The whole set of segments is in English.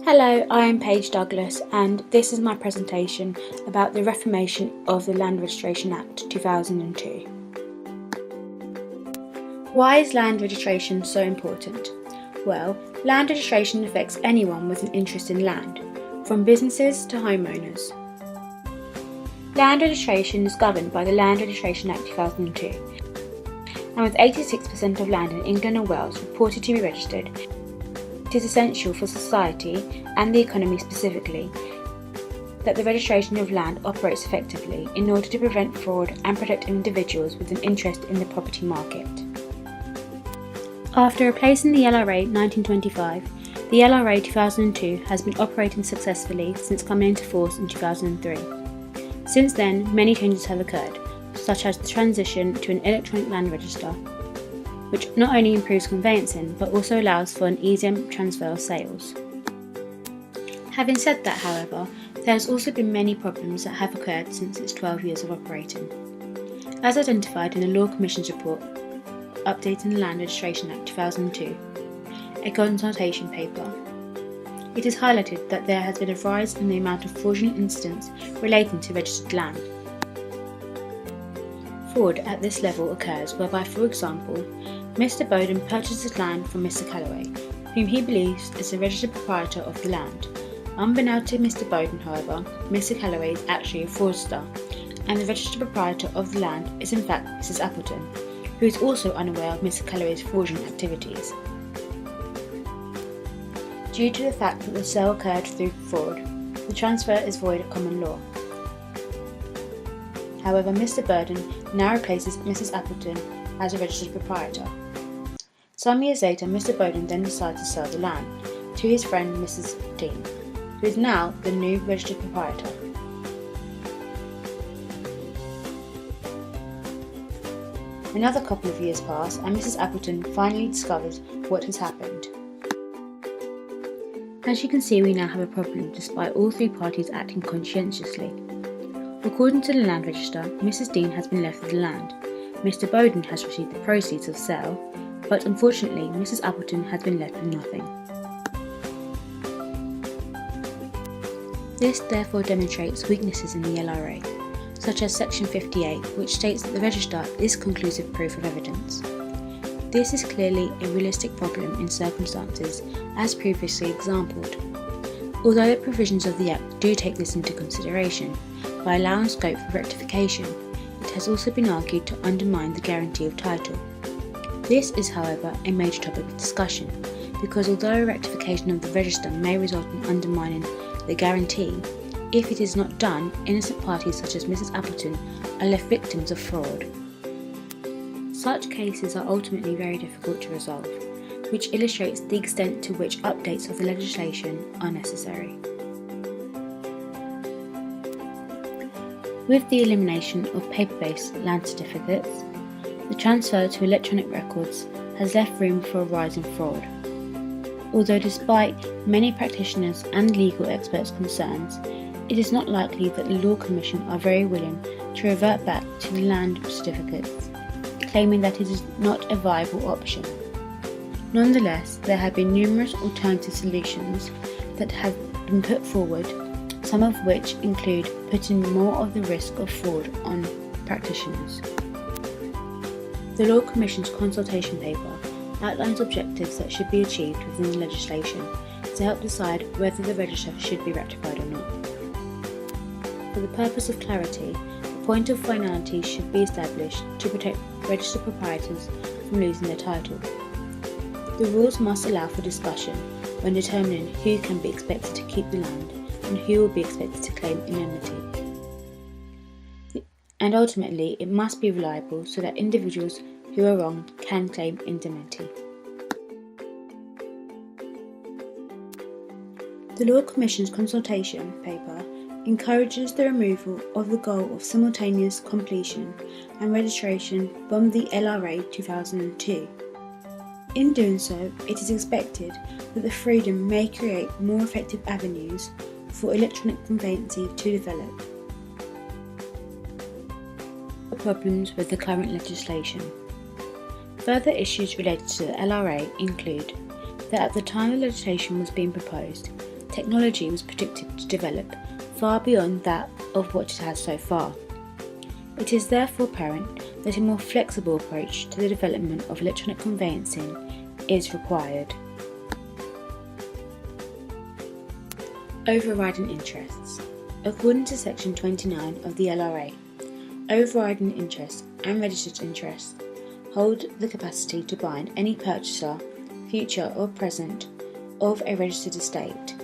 Hello, I am Paige Douglas and this is my presentation about the reformation of the Land Registration Act 2002. Why is land registration so important? Well, land registration affects anyone with an interest in land, from businesses to homeowners. Land registration is governed by the Land Registration Act 2002, and with 86% of land in England and Wales reported to be registered, it is essential for society and the economy specifically that the registration of land operates effectively in order to prevent fraud and protect individuals with an interest in the property market. After replacing the LRA 1925, the LRA 2002 has been operating successfully since coming into force in 2003. Since then, many changes have occurred, such as the transition to an electronic land register, which not only improves conveyancing but also allows for an easier transfer of sales. Having said that, however, there has also been many problems that have occurred since its 12 years of operating. As identified in the Law Commission's report, Updating the Land Registration Act 2002, a consultation paper, it is highlighted that there has been a rise in the amount of fraudulent incidents relating to registered land. Fraud at this level occurs whereby, for example, Mr. Bowden purchases land from Mr. Calloway, whom he believes is the registered proprietor of the land. Unbeknownst to Mr. Bowden, however, Mr. Calloway is actually a fraudster, and the registered proprietor of the land is in fact Mrs. Appleton, who is also unaware of Mr. Calloway's fraudulent activities. Due to the fact that the sale occurred through fraud, the transfer is void at common law. However, Mr. Bowden now replaces Mrs. Appleton as a registered proprietor. Some years later, Mr. Bowden then decides to sell the land to his friend Mrs. Dean, who is now the new registered proprietor. Another couple of years pass and Mrs. Appleton finally discovers what has happened. As you can see, we now have a problem despite all three parties acting conscientiously. According to the land register, Mrs. Dean has been left with the land. Mr. Bowden has received the proceeds of sale, but unfortunately Mrs. Appleton has been left with nothing. This therefore demonstrates weaknesses in the LRA, such as section 58, which states that the register is conclusive proof of evidence. This is clearly a realistic problem in circumstances as previously exampled, although the provisions of the Act do take this into consideration by allowing scope for rectification. It has also been argued to undermine the guarantee of title. This is, however, a major topic of discussion, because although a rectification of the register may result in undermining the guarantee, if it is not done, innocent parties such as Mrs. Appleton are left victims of fraud. Such cases are ultimately very difficult to resolve, which illustrates the extent to which updates of the legislation are necessary. With the elimination of paper-based land certificates, the transfer to electronic records has left room for a rise in fraud. Although despite many practitioners and legal experts' concerns, it is not likely that the Law Commission are very willing to revert back to the land certificates, claiming that it is not a viable option. Nonetheless, there have been numerous alternative solutions that have been put forward, some of which include putting more of the risk of fraud on practitioners. The Law Commission's consultation paper outlines objectives that should be achieved within the legislation to help decide whether the register should be rectified or not. For the purpose of clarity, a point of finality should be established to protect registered proprietors from losing their title. The rules must allow for discussion when determining who can be expected to keep the land and who will be expected to claim indemnity. And ultimately, it must be reliable so that individuals who are wronged can claim indemnity. The Law Commission's consultation paper encourages the removal of the goal of simultaneous completion and registration from the LRA 2002. In doing so, it is expected that the freedom may create more effective avenues for electronic conveyancing to develop. Problems with the current legislation. Further issues related to the LRA include that at the time the legislation was being proposed, technology was predicted to develop far beyond that of what it has so far. It is therefore apparent that a more flexible approach to the development of electronic conveyancing is required. Overriding interests. According to Section 29 of the LRA, overriding interests and registered interests hold the capacity to bind any purchaser, future or present, of a registered estate.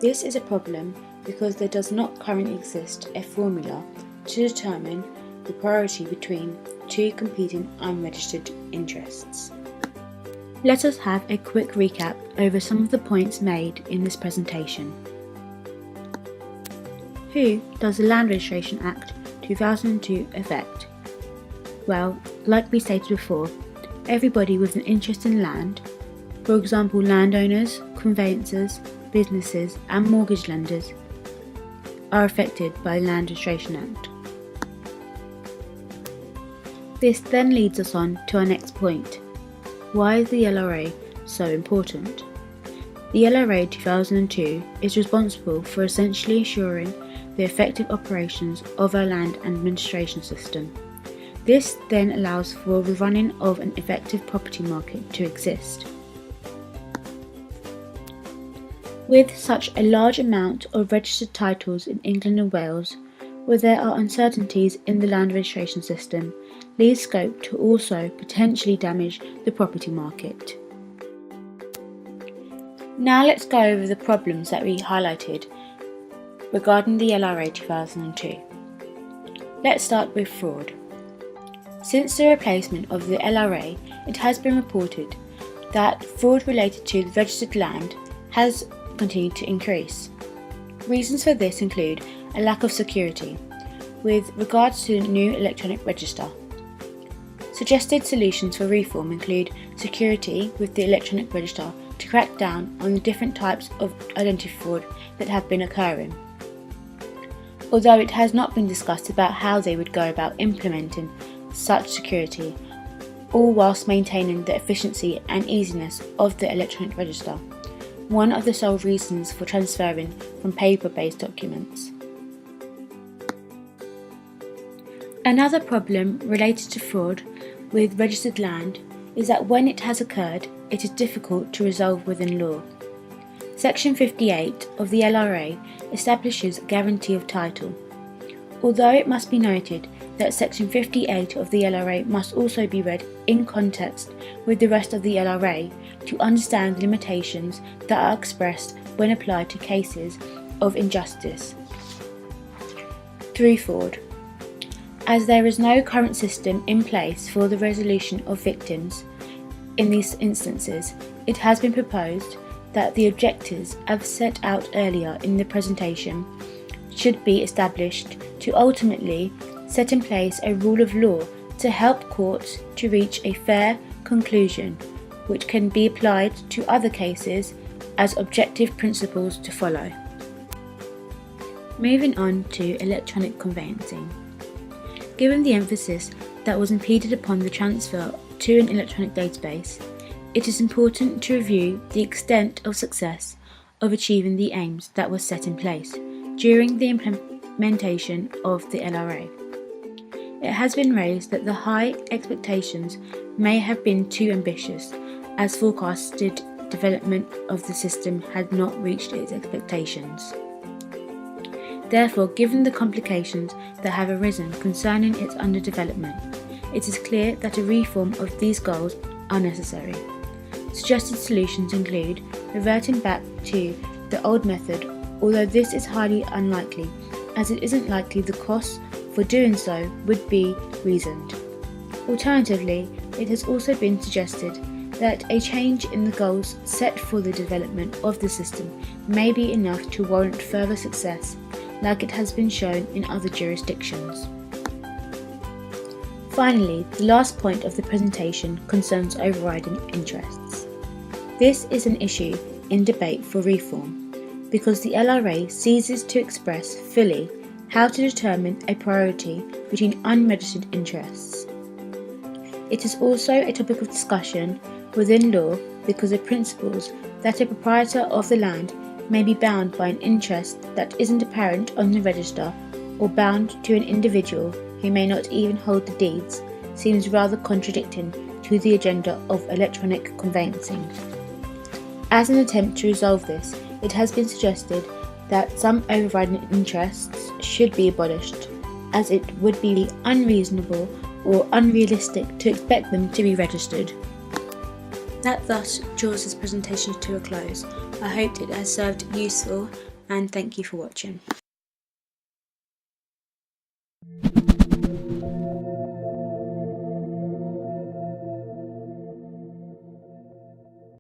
This is a problem because there does not currently exist a formula to determine the priority between two competing unregistered interests. Let us have a quick recap over some of the points made in this presentation. Who does the Land Registration Act 2002 affect? Well, like we stated before, everybody with an interest in land, for example landowners, conveyancers, businesses and mortgage lenders, are affected by the Land Registration Act. This then leads us on to our next point. Why is the LRA so important? The LRA 2002 is responsible for essentially ensuring the effective operations of our land administration system. This then allows for the running of an effective property market to exist. With such a large amount of registered titles in England and Wales, where there are uncertainties in the land registration system, leaves scope to also potentially damage the property market. Now let's go over the problems that we highlighted regarding the LRA 2002. Let's start with fraud. Since the replacement of the LRA, it has been reported that fraud related to the registered land has continued to increase. Reasons for this include a lack of security with regards to the new electronic register. Suggested solutions for reform include security with the electronic register to crack down on the different types of identity fraud that have been occurring. Although it has not been discussed about how they would go about implementing such security, all whilst maintaining the efficiency and easiness of the electronic register, one of the sole reasons for transferring from paper-based documents. Another problem related to fraud with registered land is that when it has occurred, it is difficult to resolve within law. Section 58 of the LRA establishes a guarantee of title. Although it must be noted that Section 58 of the LRA must also be read in context with the rest of the LRA to understand the limitations that are expressed when applied to cases of injustice through fraud. As there is no current system in place for the resolution of victims in these instances, it has been proposed that the objectives as set out earlier in the presentation should be established to ultimately set in place a rule of law to help courts to reach a fair conclusion, which can be applied to other cases as objective principles to follow. Moving on to electronic conveyancing. Given the emphasis that was impeded upon the transfer to an electronic database, it is important to review the extent of success of achieving the aims that were set in place during the implementation of the LRA. It has been raised that the high expectations may have been too ambitious, as forecasted development of the system had not reached its expectations. Therefore, given the complications that have arisen concerning its underdevelopment, it is clear that a reform of these goals are necessary. Suggested solutions include reverting back to the old method, although this is highly unlikely, as it isn't likely the costs for doing so would be reasoned. Alternatively, it has also been suggested that a change in the goals set for the development of the system may be enough to warrant further success, like it has been shown in other jurisdictions. Finally, the last point of the presentation concerns overriding interests. This is an issue in debate for reform, because the LRA ceases to express fully how to determine a priority between unregistered interests. It is also a topic of discussion within law because of principles that a proprietor of the land may be bound by an interest that isn't apparent on the register or bound to an individual who may not even hold the deeds seems rather contradicting to the agenda of electronic conveyancing. As an attempt to resolve this, it has been suggested that some overriding interests should be abolished, as it would be unreasonable or unrealistic to expect them to be registered. That thus draws this presentation to a close. I hope it has served useful, and thank you for watching.